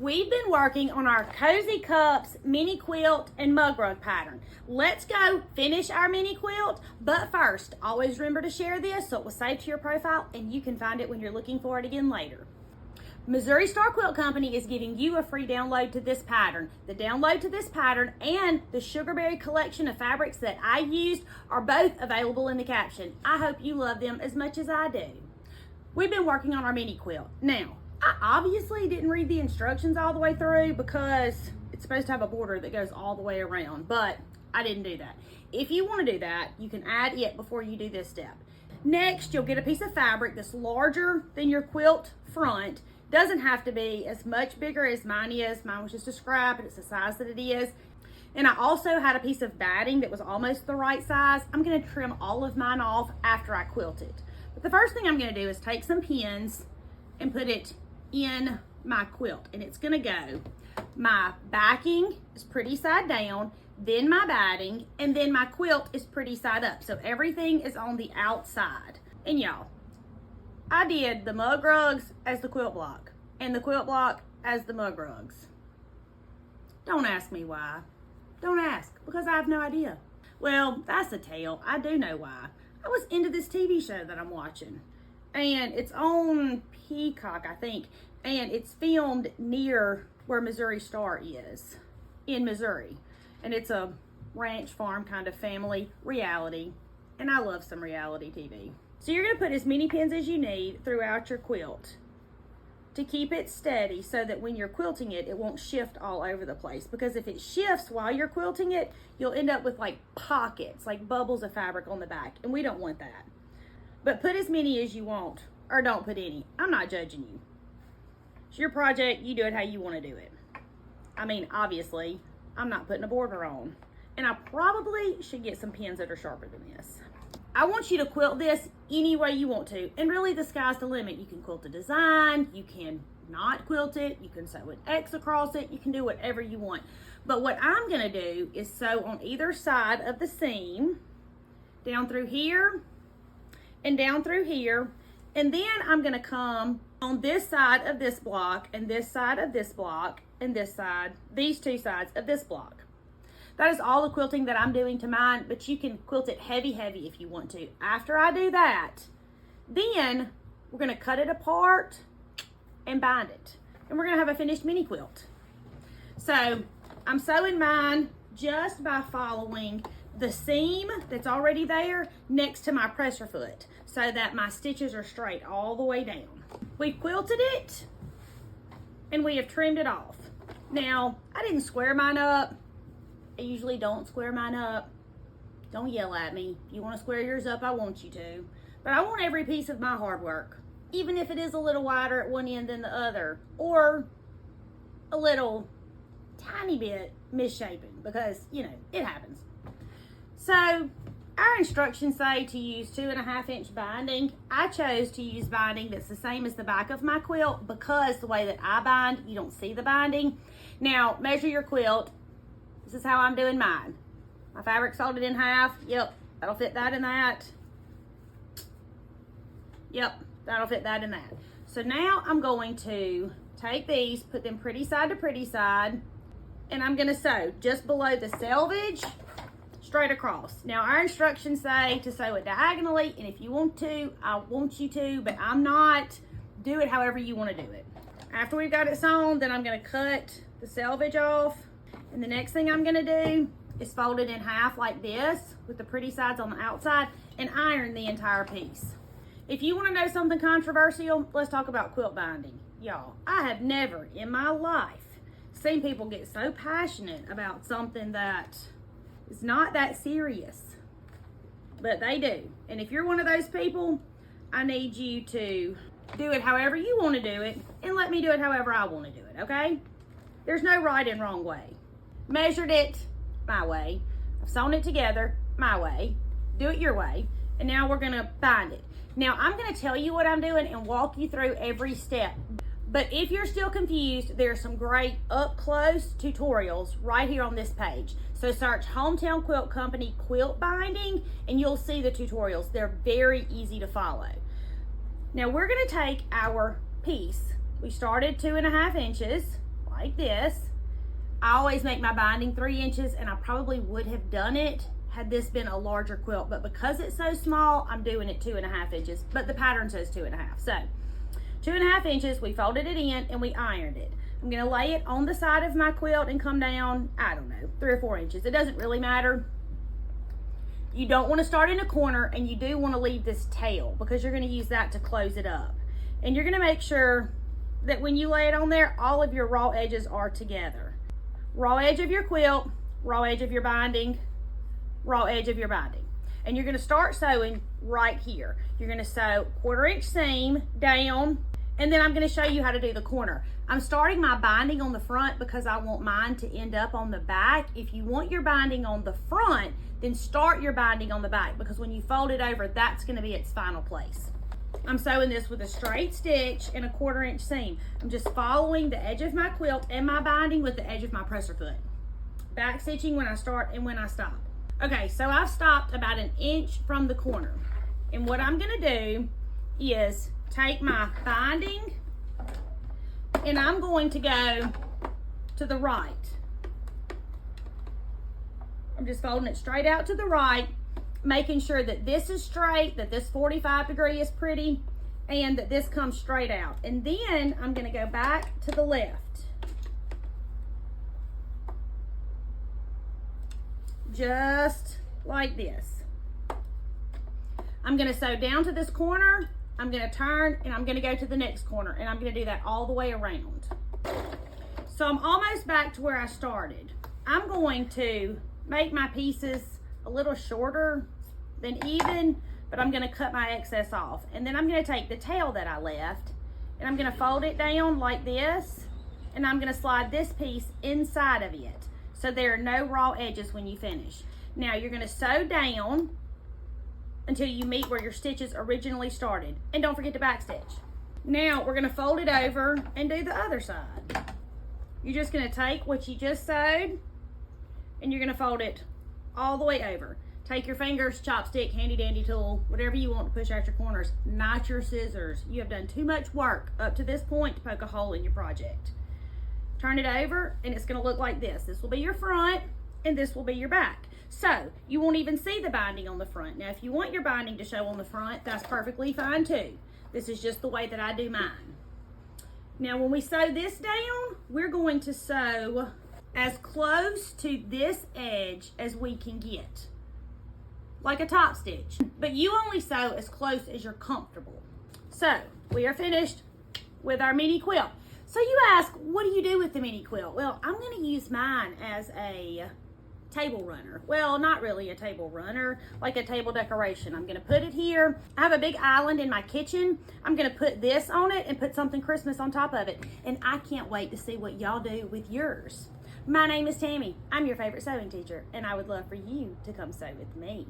We've been working on our Cozy Cups mini quilt and mug rug pattern. Let's go finish our mini quilt, but first, always remember to share this so it will save to your profile and you can find it when you're looking for it again later. Missouri Star Quilt Company is giving you a free download to this pattern. The download to this pattern and the Sugarberry collection of fabrics that I used are both available in the caption. I hope you love them as much as I do. We've been working on our mini quilt. Now, I obviously didn't read the instructions all the way through because it's supposed to have a border that goes all the way around, but I didn't do that. If you want to do that, you can add it before you do this step. Next, you'll get a piece of fabric that's larger than your quilt front. Doesn't have to be as much bigger as mine is. Mine was just a scrap and it's the size that it is. And I also had a piece of batting that was almost the right size. I'm going to trim all of mine off after I quilt it. But the first thing I'm going to do is take some pins and put it in my quilt, and it's gonna go, my backing is pretty side down, then my batting, and then my quilt is pretty side up. So everything is on the outside. And y'all, I did the mug rugs as the quilt block and the quilt block as the mug rugs. Don't ask me why. Don't ask, because I have no idea. Well, that's a tale. I do know why. I was into this TV show that I'm watching, and it's on Peacock, I think, and it's filmed near where Missouri Star is, in Missouri. And it's a ranch farm kind of family reality, and I love some reality TV. So you're going to put as many pins as you need throughout your quilt to keep it steady so that when you're quilting it, it won't shift all over the place. Because if it shifts while you're quilting it, you'll end up with like pockets, like bubbles of fabric on the back, and we don't want that. But put as many as you want, or don't put any. I'm not judging you. It's your project, you do it how you want to do it. I mean, obviously, I'm not putting a border on. And I probably should get some pins that are sharper than this. I want you to quilt this any way you want to. And really, the sky's the limit. You can quilt a design, you can not quilt it, you can sew an X across it, you can do whatever you want. But what I'm gonna do is sew on either side of the seam, down through here, and down through here, and then I'm gonna come on this side of this block, and this side of this block, and this side, these two sides of this block. That is all the quilting that I'm doing to mine, but you can quilt it heavy if you want to. After I do that, then we're gonna cut it apart and bind it. And we're gonna have a finished mini quilt. So I'm sewing mine just by following the seam that's already there next to my presser foot so that my stitches are straight all the way down. We've quilted it and we have trimmed it off. Now, I didn't square mine up. I usually don't square mine up. Don't yell at me. If you want to square yours up, I want you to. But I want every piece of my hard work, even if it is a little wider at one end than the other, or a little tiny bit misshapen, because, you know, it happens. So our instructions say to use 2.5 inch binding. I chose to use binding that's the same as the back of my quilt because the way that I bind, you don't see the binding. Now, measure your quilt. This is how I'm doing mine. My fabric folded in half. Yep, that'll fit that and that. Yep, that'll fit that and that. So now I'm going to take these, put them pretty side to pretty side, and I'm gonna sew just below the selvage, straight across. Now our instructions say to sew it diagonally, and if you want to, I want you to, but I'm not. Do it however you want to do it. After we've got it sewn, then I'm gonna cut the selvage off. And the next thing I'm gonna do is fold it in half like this with the pretty sides on the outside and iron the entire piece. If you wanna know something controversial, let's talk about quilt binding. Y'all, I have never in my life seen people get so passionate about something that is not that serious, but they do. And if you're one of those people, I need you to do it however you wanna do it and let me do it however I wanna do it, okay? There's no right and wrong way. Measured it my way. I've sewn it together my way. Do it your way. And now we're gonna bind it. Now I'm gonna tell you what I'm doing and walk you through every step. But if you're still confused, there's some great up close tutorials right here on this page. So search Hometown Quilt Company quilt binding and you'll see the tutorials. They're very easy to follow. Now we're gonna take our piece. We started 2.5 inches like this. I always make my binding 3 inches, and I probably would have done it had this been a larger quilt, but because it's so small, I'm doing it 2.5 inches, but the pattern says 2.5. So 2.5 inches, we folded it in and we ironed it. I'm gonna lay it on the side of my quilt and come down, I don't know, 3 or 4 inches. It doesn't really matter. You don't want to start in a corner, and you do want to leave this tail because you're going to use that to close it up. And you're going to make sure that when you lay it on there, all of your raw edges are together. Raw edge of your quilt, raw edge of your binding, raw edge of your binding. And you're going to start sewing right here. You're going to sew 1/4 inch seam down, and then I'm going to show you how to do the corner. I'm starting my binding on the front because I want mine to end up on the back. If you want your binding on the front, then start your binding on the back, because when you fold it over, that's going to be its final place. I'm sewing this with a straight stitch and a 1/4 inch seam. I'm just following the edge of my quilt and my binding with the edge of my presser foot. Back stitching when I start and when I stop. Okay, so I've stopped about 1 inch from the corner. And what I'm going to do is take my binding, and I'm going to go to the right. I'm just folding it straight out to the right, making sure that this is straight, that this 45 degree is pretty, and that this comes straight out. And then I'm going to go back to the left. Just like this. I'm going to sew down to this corner, I'm going to turn, and I'm going to go to the next corner, and I'm going to do that all the way around. So I'm almost back to where I started. I'm going to make my pieces a little shorter than even, but I'm going to cut my excess off. And then I'm going to take the tail that I left, and I'm going to fold it down like this, and I'm going to slide this piece inside of it, so there are no raw edges when you finish. Now you're going to sew down until you meet where your stitches originally started. And don't forget to backstitch. Now we're going to fold it over and do the other side. You're just going to take what you just sewed, and you're going to fold it all the way over. Take your fingers, chopstick, handy dandy tool, whatever you want to push out your corners, not your scissors. You have done too much work up to this point to poke a hole in your project. Turn it over, and it's going to look like this. This will be your front, and this will be your back. So you won't even see the binding on the front. Now, if you want your binding to show on the front, that's perfectly fine too. This is just the way that I do mine. Now, when we sew this down, we're going to sew as close to this edge as we can get, like a top stitch. But you only sew as close as you're comfortable. So we are finished with our mini quilt. So you ask, what do you do with the mini quilt? Well, I'm going to use mine as a table runner. Well, not really a table runner, like a table decoration. I'm going to put it here. I have a big island in my kitchen. I'm going to put this on it and put something Christmas on top of it. And I can't wait to see what y'all do with yours. My name is Tammy. I'm your favorite sewing teacher, and I would love for you to come sew with me.